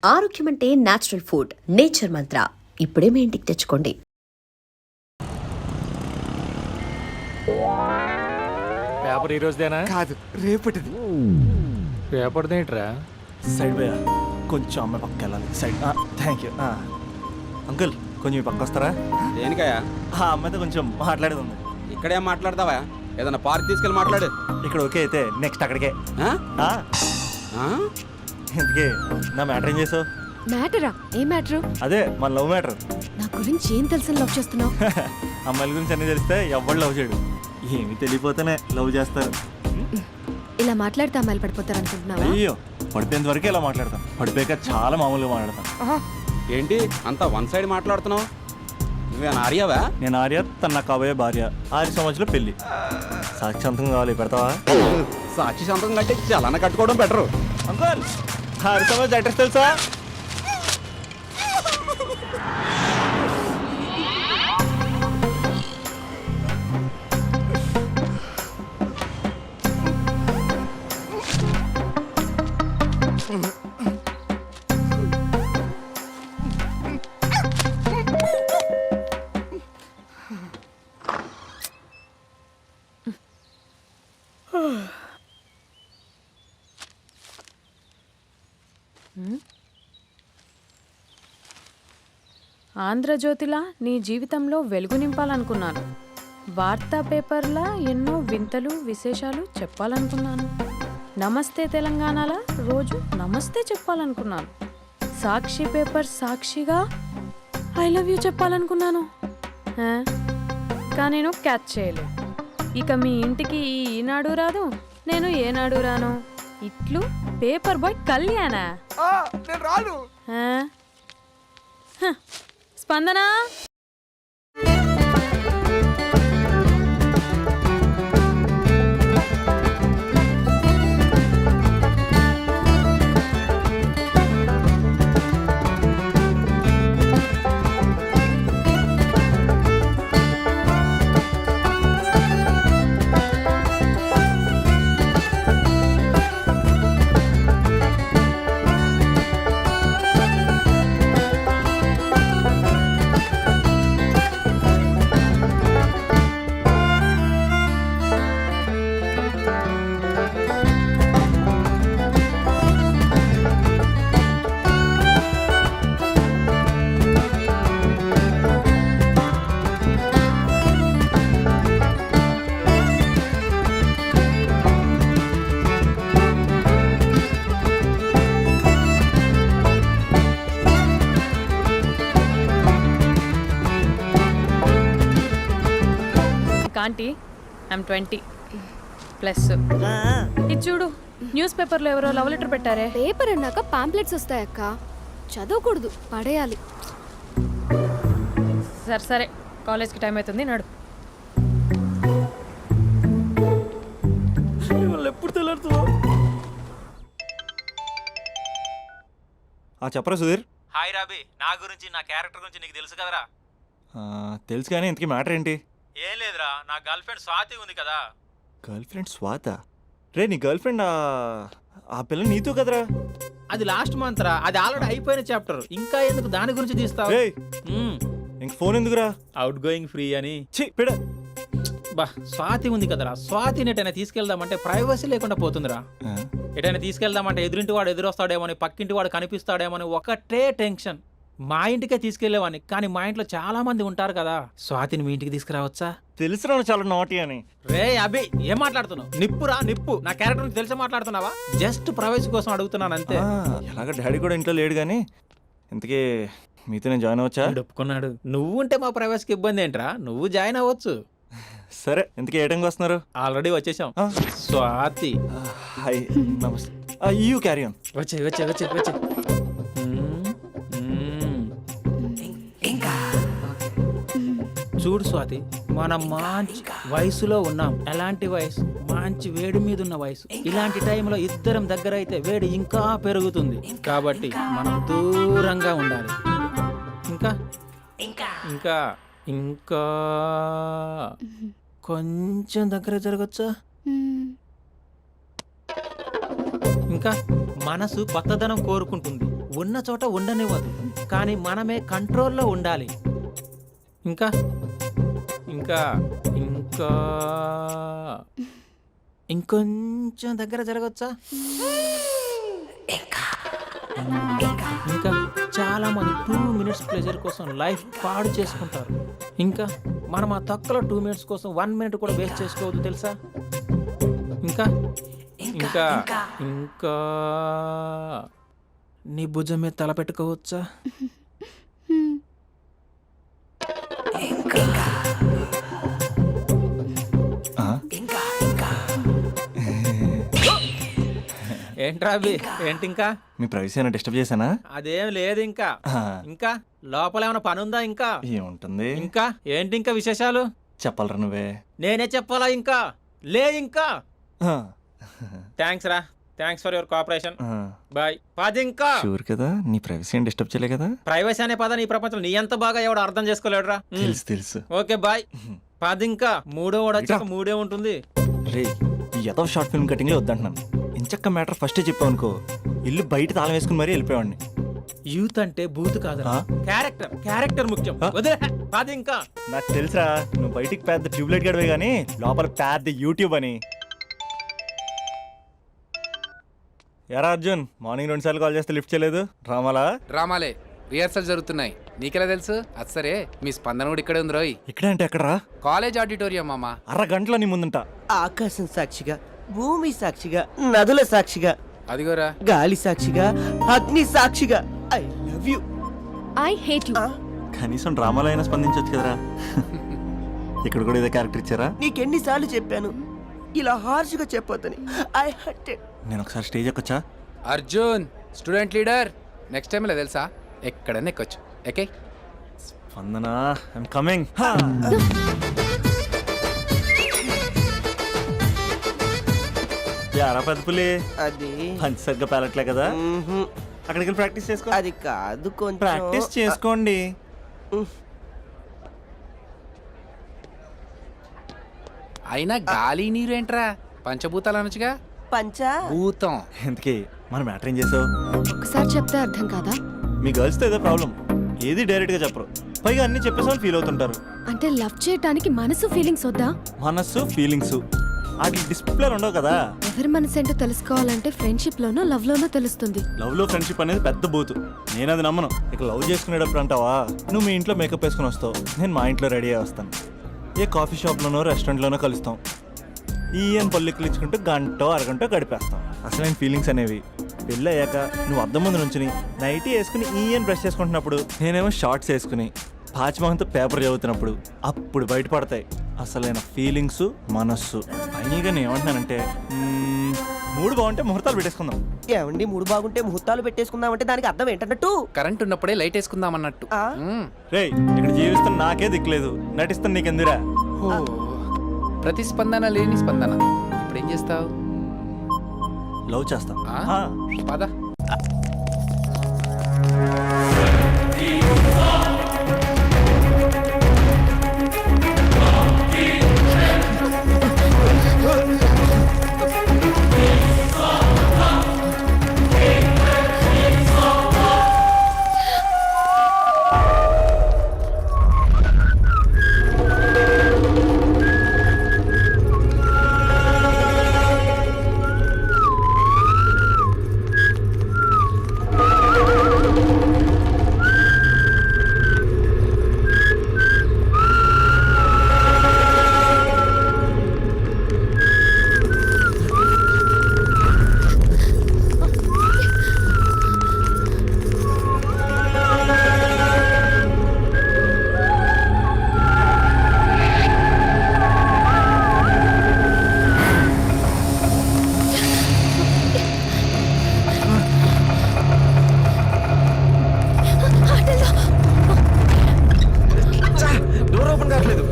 ఆరోగ్యం అంటే natural food. Nature మంత్ర ఇప్పుడే మీ ఇంటికి తెచ్చుకోండి. పేపర్ ఈ రోజుదేనా? కాదు, రేపటిది. పేపర్దేంట్రా? సైడ్ పోయా, కొంచెం అమ్మాయి పక్క వెళ్ళాలి. సైడ్. Thank you. అంకుల్, కొంచెం ఈ పక్క వస్తారా? దేనికయ్యా? ఆ అమ్మాయితో కొంచెం మాట్లాడేది ఉంది. ఇక్కడేం మాట్లాడతావా? ఏదన్నా పార్క్ తీసుకెళ్ళి మాట్లాడు. ఇక్కడ ఓకే అయితే నెక్స్ట్ అక్కడికే. ఆ? ఆ? ఇందుకే నా మ్యాటర్ ఏం చేసావు? మ్యాటరా? ఏ మ్యాటరు? అదే మన లవ్ మ్యాటర్. నా గురించి ఏం తెలుసు లవ్ చేస్తున్నావు? అమ్మాయిల గురించి అన్నీ తెలిస్తే ఎవరు లవ్ చేయడు. ఏమి తెలియపోతేనే లవ్ చేస్తారు. ఇలా మాట్లాడితే అమ్మాయిలు పడిపోతారు అనుకుంటున్నావా? అయ్యో, పడిపోయేంత వరకే ఇలా మాట్లాడతాం. పడిపోయాక చాలా మామూలుగా మాట్లాడతాం. ఏంటి అంత వన్ సైడ్ మాట్లాడుతున్నావు? నువ్వేనా ఆర్యావా? నేను ఆర్య, తన నాకు కాబోయే భార్య. 6 సంవత్సరాలు పెళ్లి. సాక్షాంతం కావాలి, పెడతావా? సాక్షి సంతకం కంటే చలన కట్టుకోవడం బెటరు. అంకుల్, 6 సంవత్సరాలు అడ్రస్ తెలుసా? ఆంధ్రజ్యోతిలా నీ జీవితంలో వెలుగు నింపాలనుకున్నాను. వార్తా పేపర్లా ఎన్నో వింతలు విశేషాలు చెప్పాలనుకున్నాను. నమస్తే తెలంగాణలా రోజు నమస్తే చెప్పాలనుకున్నాను. సాక్షి పేపర్ సాక్షిగా ఐ లవ్ యూ చెప్పాలనుకున్నాను. కానీ నేను క్యాచ్ చేయలేదు. ఇక మీ ఇంటికి ఈనాడు రాదు, నేను ఏనాడు రాను. ఇట్లు పేపర్ బాయ్ కళ్యాణా? స్పందన, ఆంటీ ఐమ్ 20+. ఇది చూడు, న్యూస్ పేపర్లో ఎవరో లవ్ లెటర్ పెట్టారే. పేపర్ అన్నాక పాంప్లెట్స్ వస్తాయక్క, చదవకూడదు, పడేయాలి. సరే సరే, కాలేజ్కి టైం అవుతుంది, నడు. ఎప్పుడు తెల్లారుతుందో. చెప్పరా సుధీర్? హాయ్ రాబీ, నా గురించి నా క్యారెక్టర్ గురించి నీకు తెలుసు కదరా? తెలుసు, కానీ ఇంతకీ మ్యాటర్ ఏంటి? ఏం లేదురా, నా గర్ల్ ఫ్రెండ్ స్వాతి ఉంది కదా. గర్ల్ ఫ్రెండ్ స్వాత? రే, నీ గర్ల్ ఫ్రెండ్ ఆ పిల్ల నీతో కదరా? అది లాస్ట్ మంత్ రా, అది ఆల్రెడీ అయిపోయిన చాప్టర్. ఇంకా ఎందుకు దాని గురించి తీస్తావు? ఇంక ఫోన్ ఎందుకురా? అవుట్ గోయింగ్ ఫ్రీ అని. పిడ బా, స్వాతి ఉంది కదరా, స్వాతిని ఎటైనా తీసుకెళ్దామంటే ప్రైవసీ లేకుండా పోతుందిరా. ఎటైనా తీసుకెళ్దామంటే ఎదురింటి వాడు ఎదురొస్తాడేమోని, పక్కింటి వాడు కనిపిస్తాడేమోని ఒకటే టెన్షన్. మా ఇంటికే తీసుకెళ్లేవాడిని, కానీ మా ఇంట్లో చాలా మంది ఉంటారు కదా. స్వాతిని మీ ఇంటికి తీసుకురావచ్చా? తెలుసురా చాలా నాటి అని. రే అభి, ఏం మాట్లాడుతున్నావు? నిప్పురా నిప్పు. నా క్యారెక్టర్ తెలిసి మాట్లాడుతున్నావా? జస్ట్ ప్రైవసీ కోసం అడుగుతున్నాను అంతే. ఎలాగ డాడీ కూడా ఇంట్లో లేడు, కానీ ఇంతకీ మీతో నేను జాయిన్ అవ్వచ్చా? ఒప్పుకున్నాడు. నువ్వు ఉంటే మా ప్రైవసీకి ఇబ్బంది ఏంట్రా, నువ్వు జాయిన్ అవ్వచ్చు. సరే, ఇంతకీ ఏ టైంకి వస్తున్నారు? ఆల్రెడీ వచ్చేసాం. స్వాతి హాయ్, నమస్తే. You carry on. వచ్చే వచ్చే వచ్చే వచ్చే. చూడు స్వాతి, మనం మంచి వయసులో ఉన్నాం. ఎలాంటి వయసు? మంచి వేడి మీద ఉన్న వయసు. ఇలాంటి టైంలో ఇద్దరం దగ్గర అయితే వేడి ఇంకా పెరుగుతుంది. కాబట్టి మనం దూరంగా ఉండాలి. ఇంకా ఇంకా ఇంకా ఇంకా కొంచెం దగ్గర జరగచ్చా? ఇంకా మనసు కొత్తదనం కోరుకుంటుంది. ఉన్న చోట ఉండనివ్వదు, కానీ మనమే కంట్రోల్లో ఉండాలి. ఇంకా ఇంకా ఇంకా ఇంకొంచెం దగ్గర జరగచ్చా? ఇంకా చాలా మంది 2 minutes ప్లెజర్ కోసం లైఫ్ పాడు చేసుకుంటారు. ఇంకా మనం ఆ తక్కువ 2 minutes కోసం 1 minute కూడా వేస్ట్ చేసుకోవద్దు తెలుసా? ఇంకా ఇంకా ఇంకా నీ భుజం మీద తల పెట్టుకోవచ్చా? ఏంట్రా అవి? ఏంటి ఇంకా? మీ ప్రైవసీ అయినా డిస్టర్బ్ చేశానా? అదేం లేదు. ఇంకా ఇంకా లోపల ఏమైనా పని ఉందా? ఇంకా ఏముంటుంది? ఇంకా ఏంటి ఇంకా విశేషాలు? చెప్పాలరా నువ్వే. నేనే చెప్పాలా? ఇంకా లే. ఇంకా థ్యాంక్స్ రా, thanks for your cooperation. Bye. పది ఇంకా. షూర్ కదా నీ ప్రైవసీ ఏం డిస్టర్బ్ చేయలే కదా? ప్రైవసీ అనే పదాన్ని ఈ ప్రపంచంలో నీ ఎంత బాగా ఎవడు అర్థం చేసుకోలేడురా. తెలుసు తెలుసు. Okay bye. పది ఇంకా. మూడో వాడు వచ్చాక మూడే ఉంటుంది. రే ఈ ఏదో షార్ట్ ఫిల్మ్ కటింగ్ లో వద్దంటున్నాను. ఇంచక్క మ్యాటర్ ఫస్టే చెప్పావు అనుకో, ఇల్లు బయట తాళం వేసుకుని మరీ వెళ్ళిపోయాడిని. యూత్ అంటే బూత్ కాదురా, క్యారెక్టర్. క్యారెక్టర్ ముఖ్యం. వదిలే. పది ఇంకా. నాకు తెలుసా నువ్వు బయటికి పెద్ద ట్యూబ్లైట్ గడవే గానీ లోపల పెద్ద యూట్యూబ్ అని. యారా అర్జున్, మార్నింగ్ 2 సార్లు కాల్ చేస్తే లిఫ్ట్ చేయలేదు. డ్రామాలే రిహార్సల్ జరుగుతున్నాయి. నీకెలా తెలుసు? అది సరే, మీ స్పందన కూడా ఇక్కడే ఉంది రోయ్. ఇక్కడ అంటే ఎక్కడరా? కాలేజ్ ఆడిటోరియం మామా. అరగంటలో నీ ముందుంటా. ఆకాశం సాక్షిగా, భూమి సాక్షిగా, నదుల సాక్షిగా, అదిగోరా గాలి సాక్షిగా, అగ్ని సాక్షిగా, I love you. I hate you. కనీసం డ్రామాలో అయినా స్పందించవచ్చు కదరా. ఇక్కడ కూడా ఇదే క్యారెక్టర్ ఇచ్చారా? నీకెన్నిసార్లు చెప్పాను ఇలా హార్ష్గా చెప్పొద్దని. I hurt. నేను ఒకసారి స్టేజ్ ఎక్కొచ్చా? Arjun student leader. Next time ఇలా తెలుసా ఎక్కడన్నా ఎక్కొచ్చు. Okay Spandana, I'm coming. యారా పెద్ద పులి, అది పంచి సరిగ్గా పేలట్లే కదా? అక్కడికి వెళ్ళి ప్రాక్టీస్ చేసుకో. అది కాదు, కొంచెం ప్రాక్టీస్ చేసుకోండి. అయినా గాలి నీరు ఏంట్రా? పంచభూతాలు అనొచ్చుగా. పంచా భూతం. ఎందుకే మన మ్యాటర్ ఏం చేసావు? ఒకసారి చెప్తే అర్థం కాదా? మీ గర్ల్స్తో ఏదో ప్రాబ్లం, ఏది డైరెక్ట్గా చెప్పరు, పైగా అన్ని చెప్పేసామని ఫీల్ అవుతుంటారు. అంటే లవ్ చేయటానికి మనసు ఫీలింగ్స్ వద్దా? మనస్సు ఫీలింగ్స్ వాటి డిస్ప్లేలు ఉండవు కదా. ఎవరి మనసు ఏంటో తెలుసుకోవాలంటే ఫ్రెండ్షిప్ లోనో లవ్ లోనో తెలుస్తుంది. లవ్ లో ఫ్రెండ్షిప్ అనేది పెద్ద బూతు. నేను అది నమ్మను. ఇక లవ్ చేసుకునేటప్పుడు అంటావా, నువ్వు మీ ఇంట్లో మేకప్ వేసుకుని వస్తావు, నేను మా ఇంట్లో రెడీ అయ్యి వస్తాను. ఏ కాఫీ షాప్లోనో రెస్టారెంట్లోనో కలుస్తాం. ఈయన పల్లెక్కులు ఇచ్చుకుంటూ గంటో అరగంటో గడిపేస్తాం. అసలైన ఫీలింగ్స్ అనేవి పెళ్ళి అయ్యాక నువ్వు అద్దం ముందు నుంచుని నైటీ వేసుకుని ఈయన బ్రష్ చేసుకుంటున్నప్పుడు, నేనేమో షార్ట్స్ వేసుకుని పాచిమహంతో పేపర్ చదువుతున్నప్పుడు అప్పుడు బయటపడతాయి అసలైన ఫీలింగ్స్, మనస్సు. ఫైనల్గా నేను ఏమంటున్నానంటే, మూడు బాగుంటే ముహూర్తాలు పెట్టేసుకుందాం. ఏమండి, మూడు బాగుంటే ముహూర్తాలు పెట్టేసుకుందామంటే దానికి అర్థం ఏంటన్నట్టు? కరెంట్ ఉన్నప్పుడే లైట్ వేసుకుందాం అన్నట్టు. రేయ్ ఇక్కడ జీవిస్తున్న నాకే దిక్కులేదు, నటిస్తున్న నీకెందురా? ప్రతిస్పందన లేని స్పందన. ఇప్పుడు ఏం చేస్తావు? లవ్ చేస్తాం. పద. డోర్ ఓపెన్ కావట్లేదు.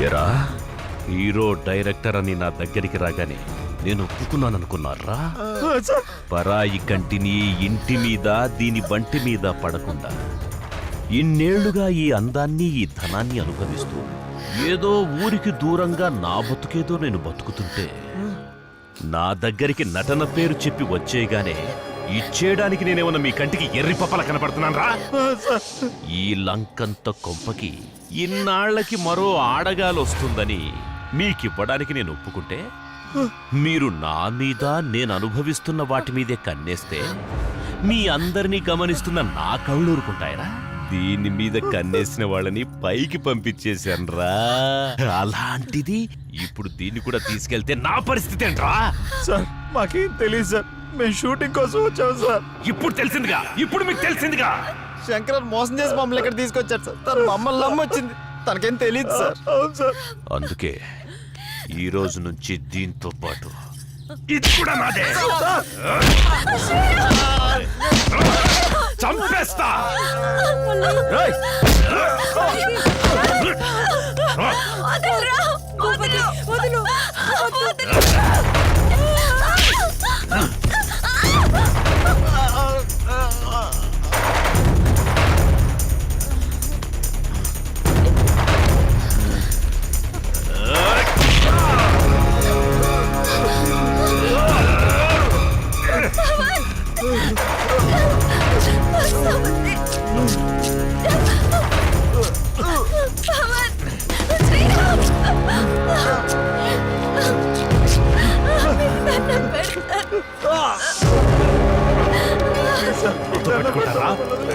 ఎరా హీరో డైరెక్టర్ అని నా దగ్గరికి రాగానే నేను ఒప్పుకున్నాను అనుకున్నారా? పరాయి కంటిని ఇంటి మీద దీని బంటి మీద పడకుండా ఇన్నేళ్లుగా ఈ అందాన్ని ఈ ధనాన్ని అనుభవిస్తూ ఏదో ఊరికి దూరంగా నా బతుకేదో నేను బతుకుతుంటే నా దగ్గరికి నటన పేరు చెప్పి వచ్చేగానే ఇచ్చేయడానికి నేనేమన్నా మీ కంటికి ఎర్రి పప్పల కనపడుతున్నాను రా? ఈ లంకంత కొంపకి ఇన్నాళ్లకి మరో ఆడగాలొస్తుందని మీకివ్వడానికి నేను ఒప్పుకుంటే మీరు నా మీద నేను అనుభవిస్తున్న వాటి మీదే కన్నేస్తే మీ అందరినీ గమనిస్తున్న నా కళ్ళు ఊరుకుంటాయరా? దీని మీద కన్నేసిన వాళ్ళని పైకి పంపించేశాన్రా. అలాంటిది ఇప్పుడు దీన్ని కూడా తీసుకెళ్తే నా పరిస్థితి ఏంట్రా? సార్ మాకేం తెలియదు సార్, మేము షూటింగ్ కోసం వచ్చాము సార్. ఇప్పుడు తెలిసిందిగా, ఇప్పుడు మీకు తెలిసిందిగా. శంకర్ మోసం చేసి మమ్మల్ని ఇక్కడ తీసుకొచ్చారు సార్. తను మమ్మల్ని నమ్మొచ్చింది, తనకేం తెలియదు సార్. అవును సార్. అందుకే ఈ రోజు నుంచి దీంతో పాటు ఇది కూడా నాదే. చంపేస్తా.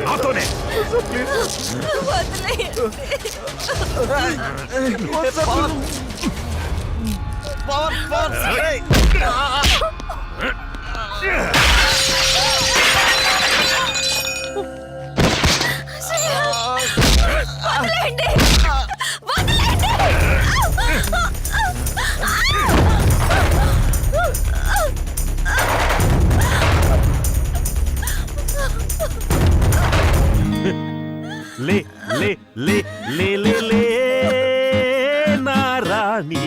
నాతోనే లే లే లే లే లే లే నారాణి,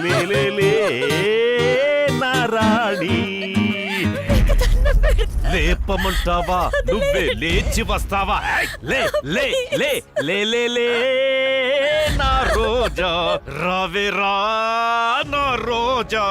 లే లే లే నారాణి. లేపమంటావా నువ్వే లేచి వస్తావా? లే లే లే లే లే లే నా రోజా, రావే రా నా రోజా.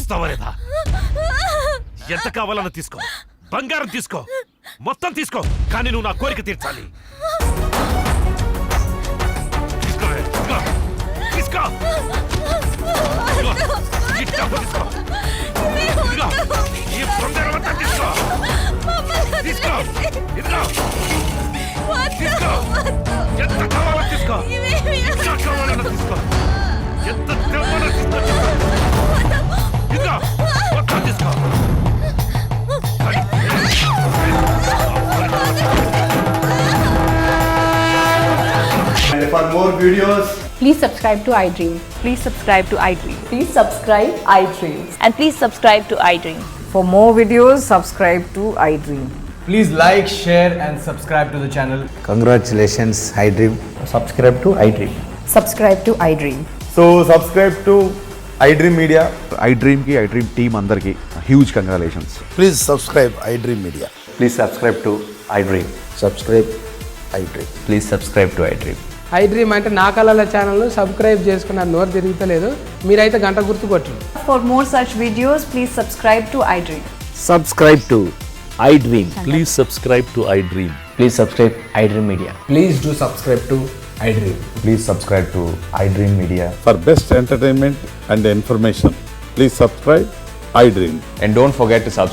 చేస్తావా లేదా? ఎంత కావాలన్నా తీసుకో, బంగారం తీసుకో, మొత్తం తీసుకో, కానీ నువ్వు నా కోరిక తీర్చాలి. తీసుకోవే, తీసుకో, తీసుకో. ఇదిగో, ఈ డబ్బు తీసుకో. ఇదిగో, ఈ బంగారం అంతా తీసుకో. తీసుకో, ఇదిగో, తీసుకో. ఎంత కావాలో తీసుకో, ఎంత కావాలన్నా తీసుకో, ఎంత తెమ్మన్నా తీసుకో. ఇదిగో, మొత్తం తీసుకో. And for more videos, Please subscribe to iDream. Please subscribe to iDream. Please subscribe iDream. And please subscribe to iDream. For more videos, subscribe to iDream. please like, share, and subscribe to the channel. Congratulations, iDream. Subscribe to iDream. Subscribe to iDream. So, subscribe to iDream Media. iDream ki iDream team andarki huge congratulations. Please subscribe iDream Media. Please subscribe to iDream. Subscribe iDream. Please subscribe to iDream. iDream అంటే నా కళల ఛానల్ను subscribe చేసుకున్న నోరు తిరుగుతలేదు. మీరైతే గంట గుర్తు కొట్టండి. For more such videos, please subscribe to iDream. Subscribe to iDream. Please subscribe to iDream. Please subscribe iDream Media. Please do subscribe to iDream. Please subscribe to iDream Media. For best entertainment and information, please subscribe iDream. And don't forget to subscribe